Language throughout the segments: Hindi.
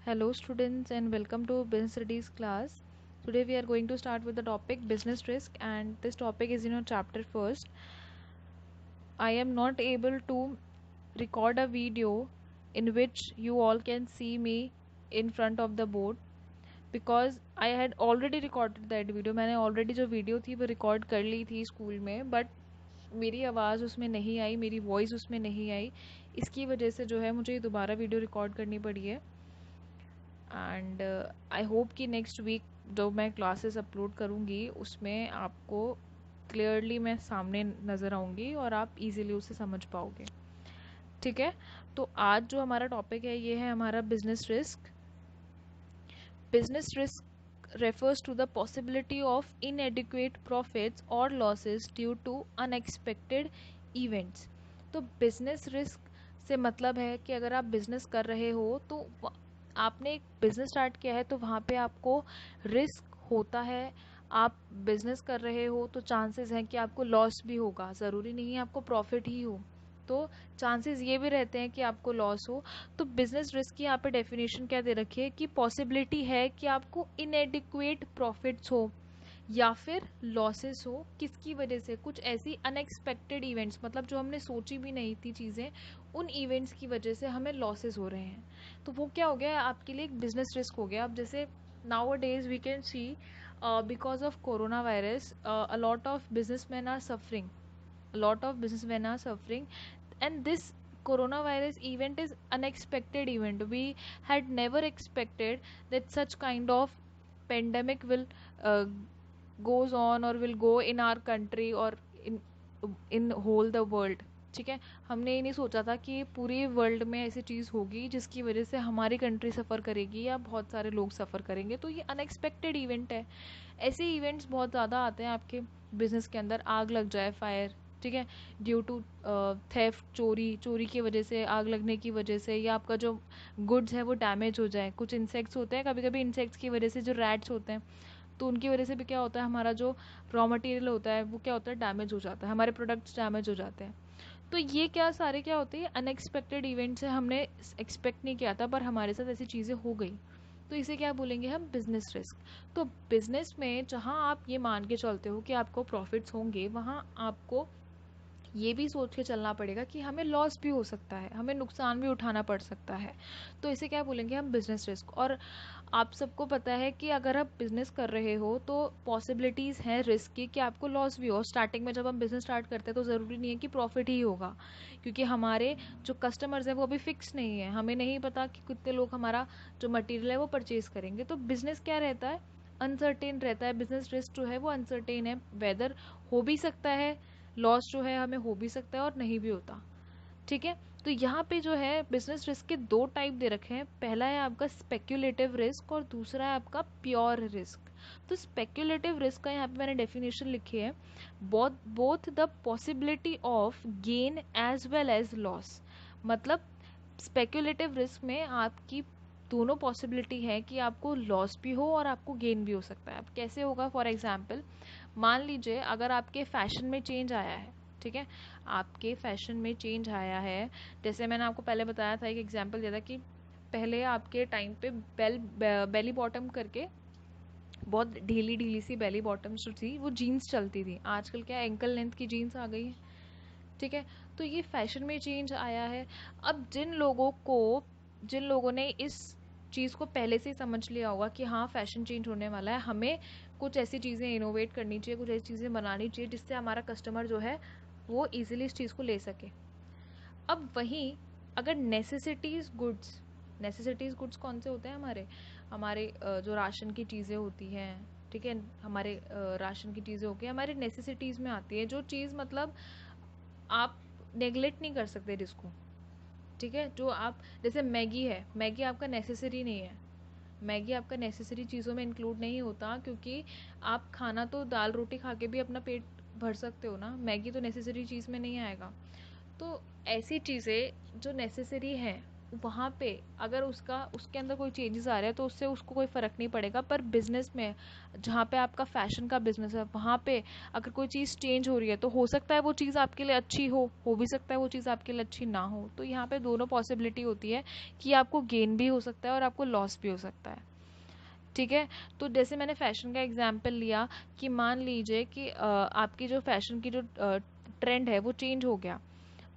Hello students and welcome to Business Studies class. Today we are going to start with the topic business risk, and this topic is chapter first. I am not able to record a video in which you all can see me in front of the board because I had already recorded that video. मैंने already जो video थी वो record कर ली थी स्कूल में, but मेरी आवाज़ उसमें नहीं आई, मेरी वॉइस उसमें नहीं आई. इसकी वजह से जो है मुझे दोबारा वीडियो रिकॉर्ड करनी पड़ी है. एंड आई होप कि नेक्स्ट वीक जो मैं क्लासेस अपलोड करूँगी उसमें आपको क्लियरली मैं सामने नज़र आऊँगी और आप इजीली उसे समझ पाओगे. ठीक है, तो आज जो हमारा टॉपिक है ये है हमारा business risk. Business risk refers to the possibility of inadequate profits or losses due to unexpected events. तो बिजनेस रिस्क से मतलब है कि अगर आप बिजनेस कर रहे हो तो आपने एक बिजनेस स्टार्ट किया है तो वहाँ पे आपको रिस्क होता है. आप बिजनेस कर रहे हो तो चांसेस हैं कि आपको लॉस भी होगा, ज़रूरी नहीं है आपको प्रॉफिट ही हो, तो चांसेस ये भी रहते हैं कि आपको लॉस हो. तो बिजनेस रिस्क की यहाँ पे डेफिनेशन क्या दे रखी है कि पॉसिबिलिटी है कि आपको इनएडिक्वेट प्रॉफिट्स हो या फिर लॉसेस हो. किसकी वजह से? कुछ ऐसी अनएक्सपेक्टेड इवेंट्स, मतलब जो हमने सोची भी नहीं थी चीज़ें, उन इवेंट्स की वजह से हमें लॉसेस हो रहे हैं. तो वो क्या हो गया आपके लिए? एक बिजनेस रिस्क हो गया. अब जैसे nowadays we can see because of corona virus a lot of businessman are suffering, a lot of businessmen are suffering, and this coronavirus event is unexpected event. We had never expected that such kind of pandemic will uh, goes on or will go in our country or in in whole the world. ठीक है, हमने ये नहीं सोचा था कि पूरी वर्ल्ड में ऐसी चीज़ होगी जिसकी वजह से हमारी कंट्री सफ़र करेगी या बहुत सारे लोग सफ़र करेंगे. तो ये अनएक्सपेक्टेड इवेंट है. ऐसे इवेंट्स बहुत ज़्यादा आते हैं आपके बिजनेस के अंदर. आग लग जाए, फायर, ठीक है, ड्यू टू थेफ्ट, चोरी, चोरी की वजह से, आग लगने की वजह से, या आपका जो गुड्स है वो डैमेज हो जाए. कुछ इंसेक्ट्स होते हैं, कभी कभी इंसेक्ट्स की वजह से जो रैट्स होते हैं तो उनकी वजह से भी क्या होता है, हमारा जो रॉ मटेरियल होता है वो क्या होता है, डैमेज हो जाता है, हमारे प्रोडक्ट्स डैमेज हो जाते हैं. तो ये क्या सारे क्या होते हैं, अनएक्सपेक्टेड इवेंट्स है. हमने एक्सपेक्ट नहीं किया था पर हमारे साथ ऐसी चीज़ें हो गई. तो इसे क्या बोलेंगे हम? Business risk. तो बिजनेस में जहाँ आप ये मान के चलते हो कि आपको प्रॉफिट्स होंगे, वहाँ आपको ये भी सोच के चलना पड़ेगा कि हमें लॉस भी हो सकता है, हमें नुकसान भी उठाना पड़ सकता है. तो इसे क्या बोलेंगे हम? Business risk. और आप सबको पता है कि अगर आप बिजनेस कर रहे हो तो पॉसिबिलिटीज़ हैं रिस्क की कि आपको लॉस भी हो. स्टार्टिंग में जब हम बिजनेस स्टार्ट करते हैं तो ज़रूरी नहीं है कि प्रॉफिट ही होगा, क्योंकि हमारे जो कस्टमर्स हैं वो अभी फिक्स नहीं है. हमें नहीं पता कि कितने लोग हमारा जो मटेरियल है वो परचेज करेंगे. तो बिजनेस क्या रहता है? अनसर्टेन रहता है. बिजनेस रिस्क जो है वो अनसर्टेन है. वेदर हो भी सकता है, लॉस जो है हमें हो भी सकता है और नहीं भी होता. ठीक है, तो यहाँ पे जो है बिजनेस रिस्क के दो टाइप दे रखे हैं. पहला है आपका स्पेक्यूलेटिव रिस्क और दूसरा है आपका प्योर रिस्क. तो स्पेक्यूलेटिव रिस्क का यहाँ पे मैंने डेफिनेशन लिखी है, both the possibility of gain as well as loss. मतलब स्पेक्यूलेटिव रिस्क में आपकी दोनों पॉसिबिलिटी है कि आपको लॉस भी हो और आपको गेन भी हो सकता है. अब कैसे होगा? फॉर एग्जाम्पल मान लीजिए अगर आपके फैशन में चेंज आया है, ठीक है, आपके फैशन में चेंज आया है. जैसे मैंने आपको पहले बताया था, एक एग्जांपल दिया था कि पहले आपके टाइम पे बेली बॉटम करके बहुत ढीली ढीली सी बेली बॉटम जो थी वो जीन्स चलती थी. आजकल क्या एंकल लेंथ की जीन्स आ गई है. ठीक है, तो ये फैशन में चेंज आया है. अब जिन लोगों ने इस चीज़ को पहले से ही समझ लिया होगा कि हाँ फैशन चेंज होने वाला है, हमें कुछ ऐसी चीज़ें इनोवेट करनी चाहिए, कुछ ऐसी चीज़ें बनानी चाहिए जिससे हमारा कस्टमर जो है वो इजीली इस चीज़ को ले सके. अब वहीं अगर नेसेसिटीज़ गुड्स कौन से होते हैं? हमारे हमारे जो राशन की चीज़ें होती हैं, ठीक है, हमारे राशन की चीज़ें होती हैं, हमारे नेसेसिटीज़ में आती है. जो चीज़ मतलब आप नेगलेक्ट नहीं कर सकते जिसको, ठीक है, जो आप जैसे मैगी है, मैगी आपका नेसेसरी नहीं है. मैगी आपका नेसेसरी चीज़ों में इंक्लूड नहीं होता, क्योंकि आप खाना तो दाल रोटी खा के भी अपना पेट भर सकते हो ना. मैगी तो नेसेसरी चीज़ में नहीं आएगा. तो ऐसी चीज़ें जो नेसेसरी हैं वहाँ पे अगर उसके अंदर कोई चेंजेस आ रहे हैं तो उससे उसको कोई फ़र्क नहीं पड़ेगा। पर बिजनेस में, जहाँ पे आपका फैशन का बिजनेस है, वहाँ पे अगर कोई चीज़ चेंज हो रही है तो हो सकता है वो चीज़ आपके लिए अच्छी हो भी सकता है वो चीज़ आपके लिए अच्छी ना हो। तो यहाँ पे दोनों पॉसिबिलिटी होती है कि आपको गेन भी हो सकता है और आपको लॉस भी हो सकता है। ठीक है। तो जैसे मैंने फैशन का एग्जाम्पल लिया कि मान लीजिए कि आपकी जो फैशन की जो ट्रेंड है वो चेंज हो गया,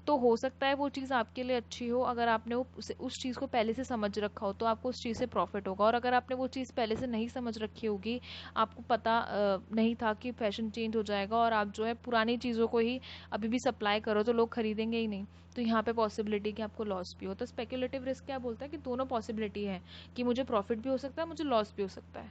तो हो सकता है वो चीज़ आपके लिए अच्छी हो अगर आपने उस चीज़ को पहले से समझ रखा हो, तो आपको उस चीज़ से प्रॉफिट होगा। और अगर आपने वो चीज़ पहले से नहीं समझ रखी होगी, आपको पता नहीं था कि फैशन चेंज हो जाएगा और आप जो है पुरानी चीज़ों को ही अभी भी सप्लाई करो, तो लोग खरीदेंगे ही नहीं। तो यहाँ पे पॉसिबिलिटी कि आपको लॉस भी हो। तो स्पेक्युलेटिव रिस्क क्या बोलता है कि दोनों पॉसिबिलिटी है, कि मुझे प्रॉफिट भी हो सकता है, मुझे लॉस भी हो सकता है।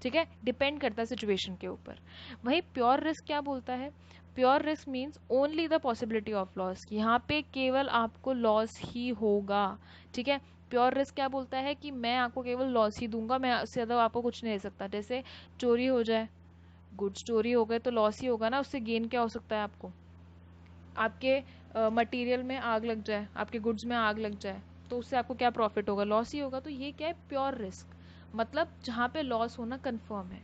ठीक है, डिपेंड करता है सिचुएशन के ऊपर। वही प्योर रिस्क क्या बोलता है? Pure risk means only the possibility of loss. यहाँ पे केवल आपको लॉस ही होगा। ठीक है। प्योर रिस्क क्या बोलता है कि मैं आपको केवल लॉस ही दूंगा, मैं उससे ज़्यादा आपको कुछ नहीं दे सकता। जैसे चोरी हो जाए, गुड्स चोरी हो गए तो लॉस ही होगा ना, उससे गेन क्या हो सकता है आपको? आपके मटेरियल में आग लग जाए, आपके गुड्स में आग लग जाए, तो उससे आपको क्या प्रॉफिट होगा? लॉस ही होगा। तो ये क्या है? प्योर रिस्क, मतलब जहाँ पे लॉस होना कंफर्म है।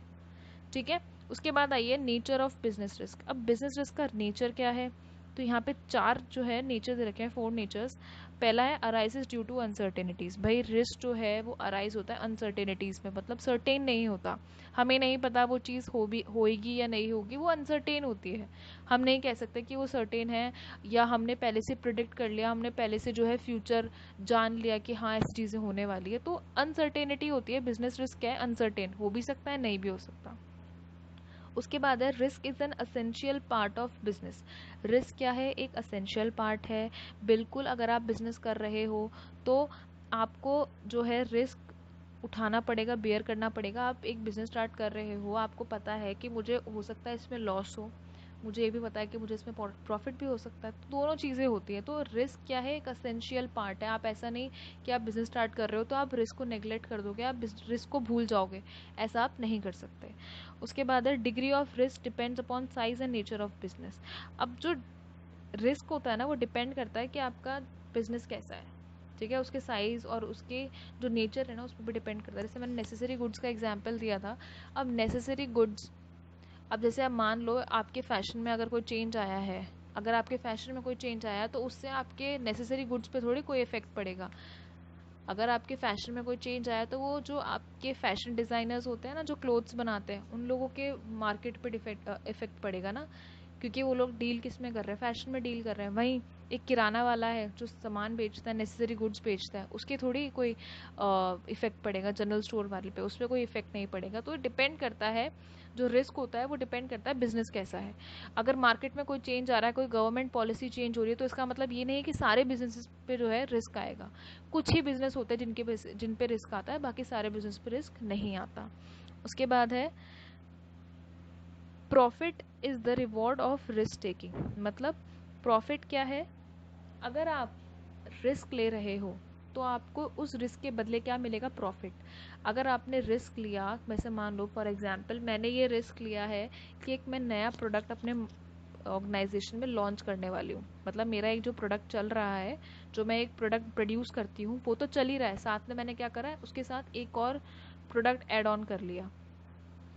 ठीक है। उसके बाद आइए नेचर ऑफ बिजनेस रिस्क। अब बिजनेस रिस्क का नेचर क्या है? तो यहाँ पे चार जो है नेचर दे रखे हैं, 4 नेचर्स। पहला है अराइजेस ड्यू टू अनसर्टेनिटीज। भाई रिस्क जो है वो अराइज होता है अनसर्टेनिटीज में, मतलब सर्टेन नहीं होता, हमें नहीं पता वो चीज़ होएगी या नहीं होगी, वो अनसर्टेन होती है। हम नहीं कह सकते कि वो सर्टेन है, या हमने पहले से प्रिडिक्ट कर लिया, हमने पहले से जो है फ्यूचर जान लिया कि हाँ ऐसी चीज़ें होने वाली है। तो अनसर्टेनिटी होती है। बिजनेस रिस्क क्या है? अनसर्टेन, हो भी सकता है नहीं भी हो सकता। उसके बाद है risk is an essential part of business. Risk क्या है? एक असेंशियल पार्ट है। बिल्कुल, अगर आप बिजनेस कर रहे हो तो आपको जो है रिस्क उठाना पड़ेगा, बेयर करना पड़ेगा। आप एक बिजनेस स्टार्ट कर रहे हो, आपको पता है कि मुझे हो सकता है इसमें लॉस हो, मुझे ये भी पता है कि मुझे इसमें प्रॉफिट भी हो सकता है। तो दोनों चीज़ें होती हैं। तो रिस्क क्या है? एक असेंशियल पार्ट है। आप ऐसा नहीं कि आप बिजनेस स्टार्ट कर रहे हो तो आप रिस्क को नेग्लेक्ट कर दोगे, आप रिस्क को भूल जाओगे, ऐसा आप नहीं कर सकते। उसके बाद है degree of risk depends upon size and nature of business. अब जो रिस्क होता है ना, वो डिपेंड करता है कि आपका बिजनेस कैसा है। ठीक है, उसके साइज और उसके जो नेचर है ना, उस पर भी डिपेंड करता है। जैसे मैंने नेसेसरी गुड्स का एग्जांपल दिया था। अब नेसेसरी गुड्स, अब जैसे आप मान लो आपके फैशन में अगर कोई चेंज आया है, अगर आपके फैशन में कोई चेंज आया तो उससे आपके नेसेसरी गुड्स पे थोड़ी कोई इफेक्ट पड़ेगा। अगर आपके फैशन में कोई चेंज आया तो वो जो आपके फैशन डिज़ाइनर्स होते हैं ना, जो क्लोथ्स बनाते हैं, उन लोगों के मार्केट पे इफेक्ट पड़ेगा ना, क्योंकि वो लोग डील किस में कर रहे हैं? फैशन में डील कर रहे हैं। वहीं एक किराना वाला है जो सामान बेचता है, नेसेसरी गुड्स बेचता है, उसके थोड़ी कोई इफेक्ट पड़ेगा जनरल स्टोर वाले पे, उस पर कोई इफेक्ट नहीं पड़ेगा। तो डिपेंड करता है, जो रिस्क होता है वो डिपेंड करता है बिजनेस कैसा है। अगर मार्केट में कोई चेंज आ रहा है, कोई गवर्नमेंट पॉलिसी चेंज हो रही है, तो इसका मतलब ये नहीं है कि सारे बिजनेस पे जो है रिस्क आएगा। कुछ ही बिजनेस होते हैं जिन पे रिस्क आता है, बाकी सारे बिजनेस पे रिस्क नहीं आता। उसके बाद है profit is the reward of risk taking. मतलब प्रॉफिट क्या है? अगर आप रिस्क ले रहे हो तो आपको उस रिस्क के बदले क्या मिलेगा? प्रॉफिट। अगर आपने रिस्क लिया, वैसे मान लो फॉर एग्जांपल मैंने ये रिस्क लिया है कि एक मैं नया प्रोडक्ट अपने ऑर्गेनाइजेशन में लॉन्च करने वाली हूँ। मतलब मेरा एक जो प्रोडक्ट चल रहा है, जो मैं एक प्रोडक्ट प्रोड्यूस करती हूँ, वो तो चल ही रहा है, साथ में मैंने क्या करा है, उसके साथ एक और प्रोडक्ट ऐड ऑन कर लिया।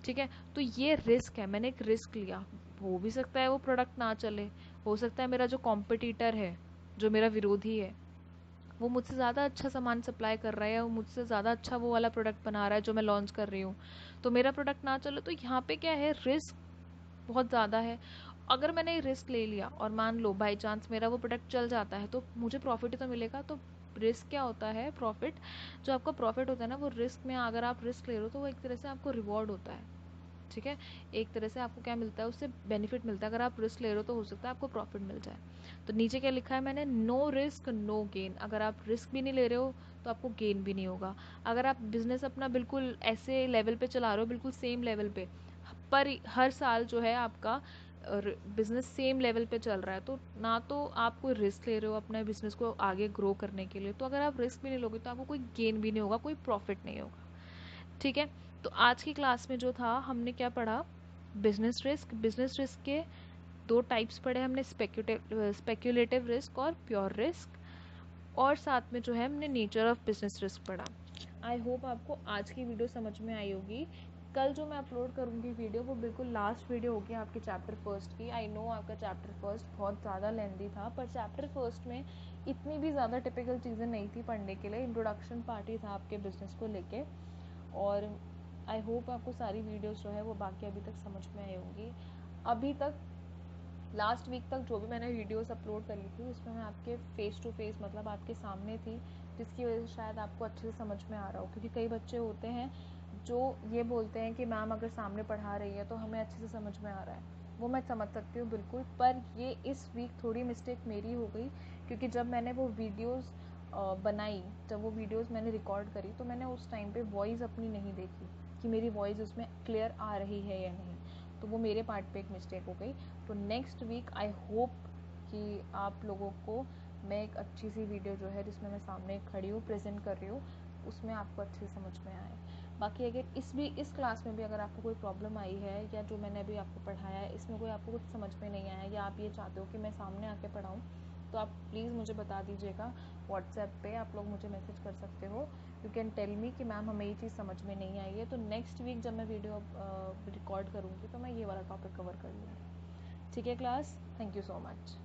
ठीक है, तो ये रिस्क है, मैंने एक रिस्क लिया। हो भी सकता है वो प्रोडक्ट ना चले, हो सकता है मेरा जो कॉम्पिटिटर है, जो मेरा विरोधी है, वो मुझसे ज़्यादा अच्छा सामान सप्लाई कर रहा है, वो मुझसे ज़्यादा अच्छा वो वाला प्रोडक्ट बना रहा है जो मैं लॉन्च कर रही हूँ, तो मेरा प्रोडक्ट ना चले। तो यहाँ पे क्या है? रिस्क बहुत ज़्यादा है। अगर मैंने रिस्क ले लिया और मान लो बाई चांस मेरा वो प्रोडक्ट चल जाता है, तो मुझे प्रॉफिट ही तो मिलेगा। तो रिस्क क्या होता है? प्रॉफिट। जो आपका प्रॉफिट होता है ना, वो रिस्क में, अगर आप रिस्क ले रहे हो तो वो एक तरह से आपको रिवॉर्ड होता है। ठीक है, एक तरह से आपको क्या मिलता है? उससे बेनिफिट मिलता है। अगर आप रिस्क ले रहे हो तो हो सकता है आपको प्रॉफिट मिल जाए। तो नीचे क्या लिखा है मैंने? No risk no gain. अगर आप रिस्क भी नहीं ले रहे हो तो आपको गेन भी नहीं होगा। अगर आप बिजनेस अपना बिल्कुल ऐसे लेवल पे चला रहे हो, बिल्कुल सेम लेवल पे, पर हर साल जो है आपका बिजनेस सेम लेवल पे चल रहा है, तो ना तो आप कोई रिस्क ले रहे हो अपने बिजनेस को आगे ग्रो करने के लिए, तो अगर आप रिस्क भी नहीं लोगे तो आपको कोई गेन भी नहीं होगा, कोई प्रॉफिट नहीं होगा। ठीक है। तो आज की क्लास में जो था, हमने क्या पढ़ा? Business risk. बिजनेस रिस्क के दो टाइप्स पढ़े हमने, स्पेक्युलेटिव रिस्क और प्योर रिस्क। और साथ में जो है हमने नेचर ऑफ बिजनेस रिस्क पढ़ा। आई होप आपको आज की वीडियो समझ में आई होगी। कल जो मैं अपलोड करूँगी वीडियो वो बिल्कुल लास्ट वीडियो होगी आपके चैप्टर फर्स्ट की। आई नो आपका चैप्टर फर्स्ट बहुत ज़्यादा लेंदी था, पर चैप्टर फर्स्ट में इतनी भी ज़्यादा टिपिकल चीज़ें नहीं थी पढ़ने के लिए। इंट्रोडक्शन पार्ट ही था आपके बिजनेस को लेके। और आई होप आपको सारी वीडियोस जो है वो बाकी अभी तक समझ में आई होंगी। अभी तक लास्ट वीक तक जो भी मैंने वीडियोस अपलोड करी थी उसमें मैं आपके फेस टू फेस मतलब आपके सामने थी, जिसकी वजह से शायद आपको अच्छे से समझ में आ रहा हो। क्योंकि कई बच्चे होते हैं जो ये बोलते हैं कि मैम अगर सामने पढ़ा रही है तो हमें अच्छे से समझ में आ रहा है। वो मैं समझ सकती हूँ बिल्कुल, पर ये इस वीक थोड़ी मिस्टेक मेरी हो गई। क्योंकि जब मैंने वो वीडियोस बनाई, जब वो वीडियोस मैंने रिकॉर्ड करी तो मैंने उस टाइम पे वॉइस अपनी नहीं देखी कि मेरी वॉइस उसमें क्लियर आ रही है या नहीं। तो वो मेरे पार्ट पे एक मिस्टेक हो गई। तो नेक्स्ट वीक आई होप कि आप लोगों को मैं एक अच्छी सी वीडियो जो है जिसमें मैं सामने खड़ी हूँ प्रेजेंट कर रही हूँ उसमें आपको अच्छे से समझ में आए। बाकी अगर इस क्लास में भी अगर आपको कोई प्रॉब्लम आई है या जो मैंने अभी आपको पढ़ाया है इसमें कोई आपको कुछ समझ में नहीं आया या आप ये चाहते हो कि मैं सामने आके पढ़ाऊँ, तो आप प्लीज़ मुझे बता दीजिएगा। व्हाट्सएप पे आप लोग मुझे मैसेज कर सकते हो। यू कैन टेल मी कि मैम हमें ये चीज़ समझ में नहीं आई है, तो नेक्स्ट वीक जब मैं वीडियो रिकॉर्ड करूँगी तो मैं ये वाला टॉपिक कवर कर लूँगी। ठीक है class, thank you so much.